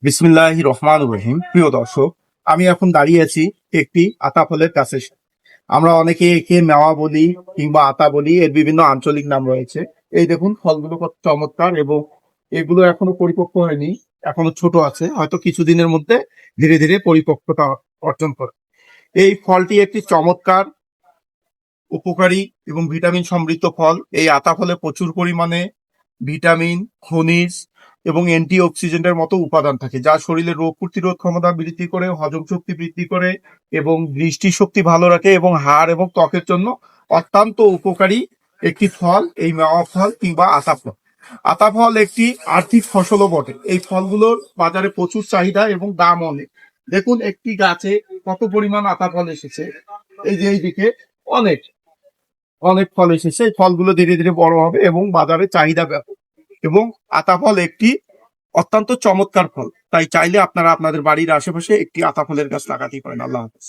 বিসমিল্লাহির রহমানির রহিম। প্রিয় দর্শক, আমি এখন দাঁড়িয়ে আছি একটি আতা ফলের কাছে। আমরা অনেকে একে মেওয়া বলি কিংবা আতা বলি, এর বিভিন্ন আঞ্চলিক নাম রয়েছে। এই দেখুন ফলগুলো কত চমৎকার, এবং এগুলো এখনো পরিপক্ক হয়নি, এখনো ছোট আছে, হয়তো কিছুদিনের মধ্যে ধীরে ধীরে পরিপক্কতা অর্জন করে। এই ফলটি একটি চমৎকার, উপকারী এবং ভিটামিন সমৃদ্ধ ফল। এই আতা ফলে প্রচুর পরিমাণে ভিটামিন, খনিজ এবং অ্যান্টি অক্সিডেন্টের মতো উপাদান থাকে, যা শরীরের রোগ প্রতিরোধ ক্ষমতা বৃদ্ধি করে, হজম শক্তি বৃদ্ধি করে এবং দৃষ্টিশক্তি ভালো রাখে, এবং হাড় এবং ত্বকের জন্য অত্যন্ত উপকারী একটি ফল এই মেওয়া ফল কিংবা আতা ফল। আতা ফল একটি আর্থিক ফসলও বটে। এই ফলগুলোর বাজারে প্রচুর চাহিদা এবং দাম অনেক। দেখুন একটি গাছে কত পরিমাণ আতা ফল এসেছে, এই যে এইদিকে অনেক অনেক ফল এসেছে। এই ফলগুলো ধীরে ধীরে বড় হবে এবং বাজারে চাহিদা ব্যাপক। এবং আতা ফল একটি অত্যন্ত চমৎকার ফল, তাই চাইলে আপনারা আপনাদের বাড়ির আশেপাশে একটি আতা ফলের গাছ লাগাতেই পারেন। আল্লাহ হাফেজ।